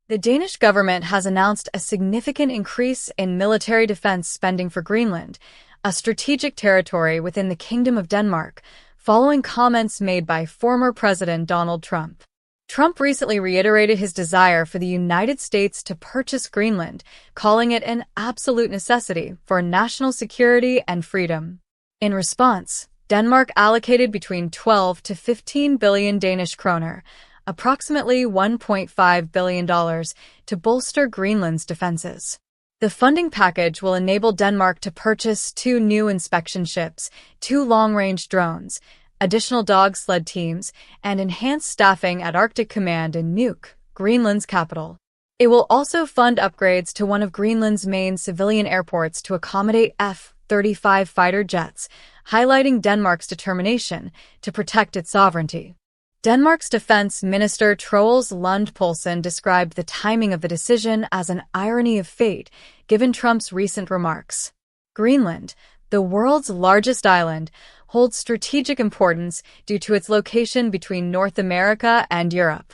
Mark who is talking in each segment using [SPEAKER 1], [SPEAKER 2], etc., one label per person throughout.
[SPEAKER 1] The Danish government has announced a significant increase in military defense spending for Greenland, a strategic territory within the Kingdom of Denmark, following comments made by former President Donald Trump. Trump recently reiterated his desire for the United States to purchase Greenland, calling it an absolute necessity for national security and freedom. In response, Denmark allocated between 12 to 15 billion Danish kroner, approximately $1.5 billion, to bolster Greenland's defenses. The funding package will enable Denmark to purchase 2 new inspection ships, 2 long-range drones, additional dog sled teams, and enhanced staffing at Arctic Command in Nuuk, Greenland's capital. It will also fund upgrades to one of Greenland's main civilian airports to accommodate F-35 fighter jets, highlighting Denmark's determination to protect its sovereignty. Denmark's Defense Minister Troels Lund Poulsen described the timing of the decision as an irony of fate, given Trump's recent remarks. Greenland, the world's largest island, holds strategic importance due to its location between North America and Europe.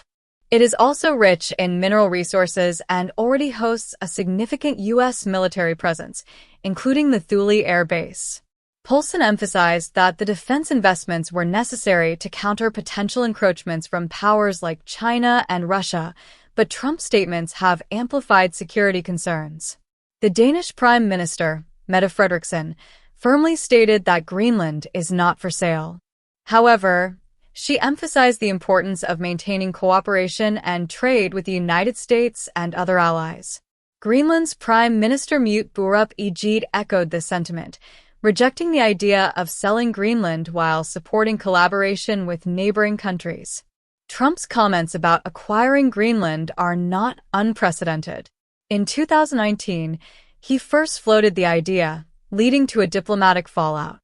[SPEAKER 1] It is also rich in mineral resources and already hosts a significant U.S. military presence, including the Thule Air Base. Poulsen emphasized that the defense investments were necessary to counter potential encroachments from powers like China and Russia, but Trump's statements have amplified security concerns. The Danish Prime Minister, Mette Frederiksen, firmly stated that Greenland is not for sale. However, she emphasized the importance of maintaining cooperation and trade with the United States and other allies. Greenland's Prime Minister Mute Borup Egede echoed this sentiment, rejecting the idea of selling Greenland while supporting collaboration with neighboring countries. Trump's comments about acquiring Greenland are not unprecedented. In 2019, he first floated the idea, leading to a diplomatic fallout.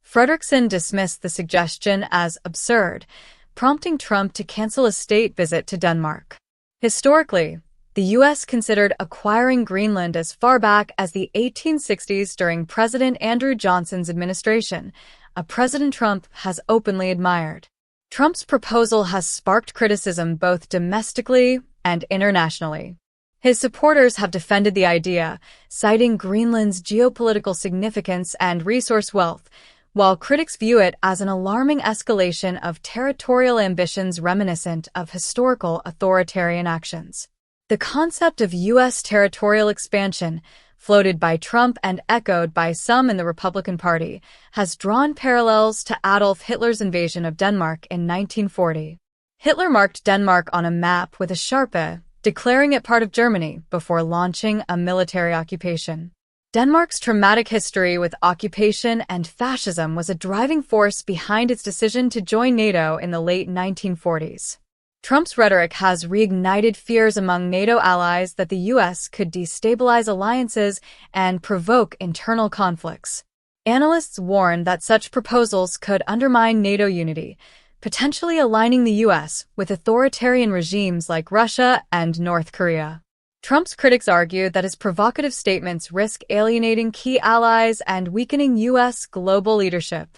[SPEAKER 1] Frederiksen dismissed the suggestion as absurd, prompting Trump to cancel a state visit to Denmark. Historically, the U.S. considered acquiring Greenland as far back as the 1860s during President Andrew Johnson's administration, a President Trump has openly admired. Trump's proposal has sparked criticism both domestically and internationally. His supporters have defended the idea, citing Greenland's geopolitical significance and resource wealth, while critics view it as an alarming escalation of territorial ambitions reminiscent of historical authoritarian actions. The concept of U.S. territorial expansion, floated by Trump and echoed by some in the Republican Party, has drawn parallels to Adolf Hitler's invasion of Denmark in 1940. Hitler marked Denmark on a map with a sharpe, declaring it part of Germany before launching a military occupation. Denmark's traumatic history with occupation and fascism was a driving force behind its decision to join NATO in the late 1940s. Trump's rhetoric has reignited fears among NATO allies that the U.S. could destabilize alliances and provoke internal conflicts. Analysts warn that such proposals could undermine NATO unity, potentially aligning the U.S. with authoritarian regimes like Russia and North Korea. Trump's critics argue that his provocative statements risk alienating key allies and weakening U.S. global leadership.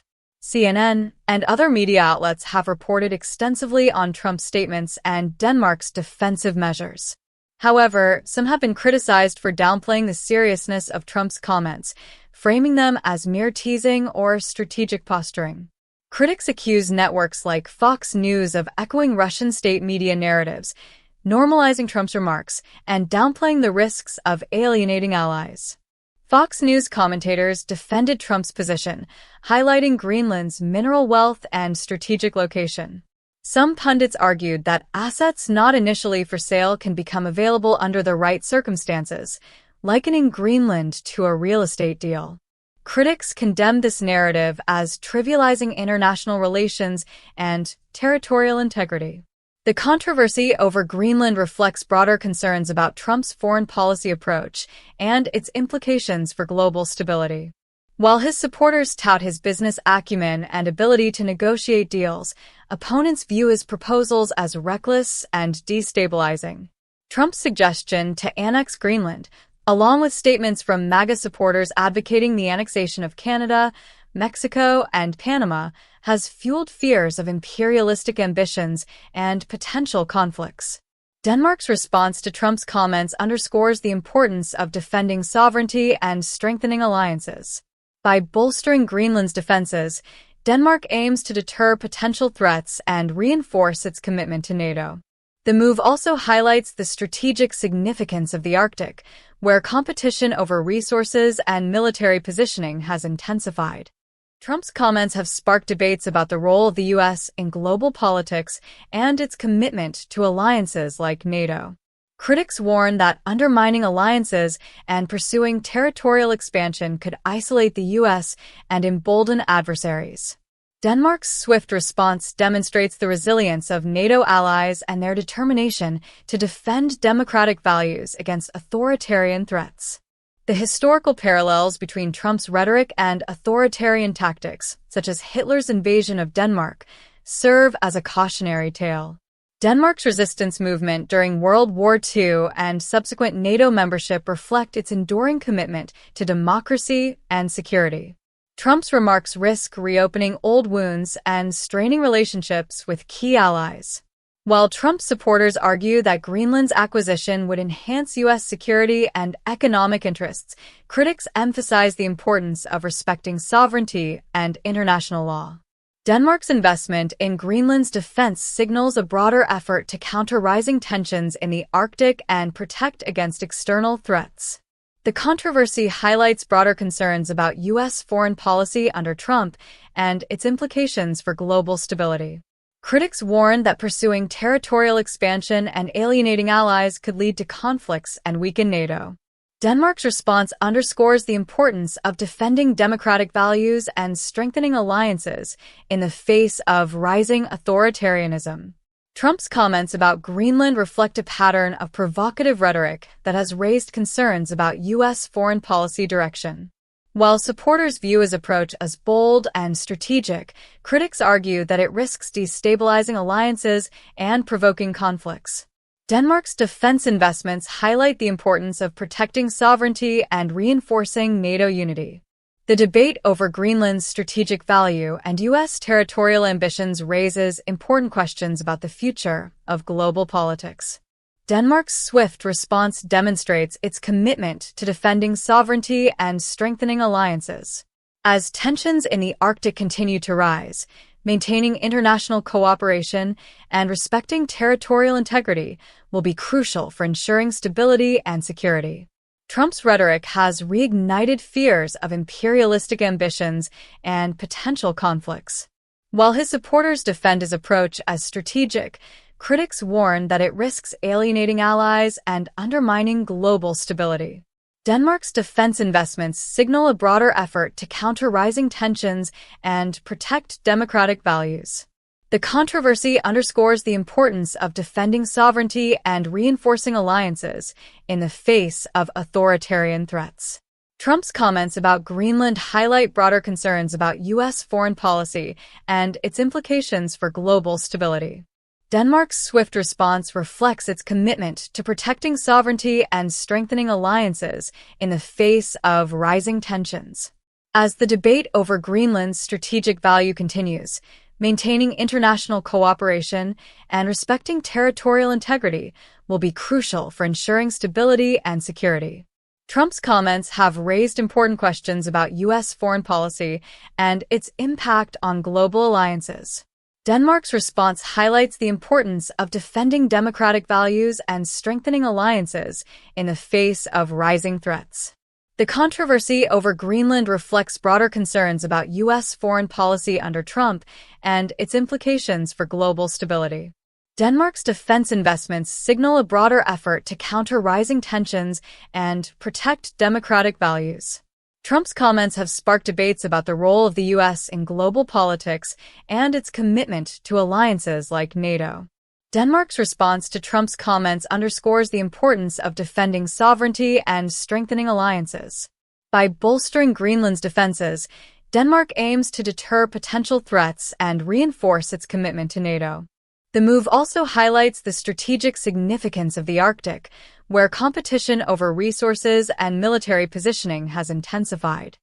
[SPEAKER 1] CNN and other media outlets have reported extensively on Trump's statements and Denmark's defensive measures. However, some have been criticized for downplaying the seriousness of Trump's comments, framing them as mere teasing or strategic posturing. Critics accuse networks like Fox News of echoing Russian state media narratives, normalizing Trump's remarks, and downplaying the risks of alienating allies. Fox News commentators defended Trump's position, highlighting Greenland's mineral wealth and strategic location. Some pundits argued that assets not initially for sale can become available under the right circumstances, likening Greenland to a real estate deal. Critics condemned this narrative as trivializing international relations and territorial integrity. The controversy over Greenland reflects broader concerns about Trump's foreign policy approach and its implications for global stability. While his supporters tout his business acumen and ability to negotiate deals, opponents view his proposals as reckless and destabilizing. Trump's suggestion to annex Greenland, along with statements from MAGA supporters advocating the annexation of Canada, Mexico, and Panama, has fueled fears of imperialistic ambitions and potential conflicts. Denmark's response to Trump's comments underscores the importance of defending sovereignty and strengthening alliances. By bolstering Greenland's defenses, Denmark aims to deter potential threats and reinforce its commitment to NATO. The move also highlights the strategic significance of the Arctic, where competition over resources and military positioning has intensified. Trump's comments have sparked debates about the role of the U.S. in global politics and its commitment to alliances like NATO. Critics warn that undermining alliances and pursuing territorial expansion could isolate the U.S. and embolden adversaries. Denmark's swift response demonstrates the resilience of NATO allies and their determination to defend democratic values against authoritarian threats. The historical parallels between Trump's rhetoric and authoritarian tactics, such as Hitler's invasion of Denmark, serve as a cautionary tale. Denmark's resistance movement during World War II and subsequent NATO membership reflect its enduring commitment to democracy and security. Trump's remarks risk reopening old wounds and straining relationships with key allies. While Trump supporters argue that Greenland's acquisition would enhance U.S. security and economic interests, critics emphasize the importance of respecting sovereignty and international law. Denmark's investment in Greenland's defense signals a broader effort to counter rising tensions in the Arctic and protect against external threats. The controversy highlights broader concerns about U.S. foreign policy under Trump and its implications for global stability. Critics warn that pursuing territorial expansion and alienating allies could lead to conflicts and weaken NATO. Denmark's response underscores the importance of defending democratic values and strengthening alliances in the face of rising authoritarianism. Trump's comments about Greenland reflect a pattern of provocative rhetoric that has raised concerns about U.S. foreign policy direction. While supporters view his approach as bold and strategic, critics argue that it risks destabilizing alliances and provoking conflicts. Denmark's defense investments highlight the importance of protecting sovereignty and reinforcing NATO unity. The debate over Greenland's strategic value and U.S. territorial ambitions raises important questions about the future of global politics. Denmark's swift response demonstrates its commitment to defending sovereignty and strengthening alliances. As tensions in the Arctic continue to rise, maintaining international cooperation and respecting territorial integrity will be crucial for ensuring stability and security. Trump's rhetoric has reignited fears of imperialistic ambitions and potential conflicts. While his supporters defend his approach as strategic, critics warn that it risks alienating allies and undermining global stability. Denmark's defense investments signal a broader effort to counter rising tensions and protect democratic values. The controversy underscores the importance of defending sovereignty and reinforcing alliances in the face of authoritarian threats. Trump's comments about Greenland highlight broader concerns about U.S. foreign policy and its implications for global stability. Denmark's swift response reflects its commitment to protecting sovereignty and strengthening alliances in the face of rising tensions. As the debate over Greenland's strategic value continues, maintaining international cooperation and respecting territorial integrity will be crucial for ensuring stability and security. Trump's comments have raised important questions about U.S. foreign policy and its impact on global alliances. Denmark's response highlights the importance of defending democratic values and strengthening alliances in the face of rising threats. The controversy over Greenland reflects broader concerns about U.S. foreign policy under Trump and its implications for global stability. Denmark's defense investments signal a broader effort to counter rising tensions and protect democratic values. Trump's comments have sparked debates about the role of the U.S. in global politics and its commitment to alliances like NATO. Denmark's response to Trump's comments underscores the importance of defending sovereignty and strengthening alliances. By bolstering Greenland's defenses, Denmark aims to deter potential threats and reinforce its commitment to NATO. The move also highlights the strategic significance of the Arctic, where competition over resources and military positioning has intensified.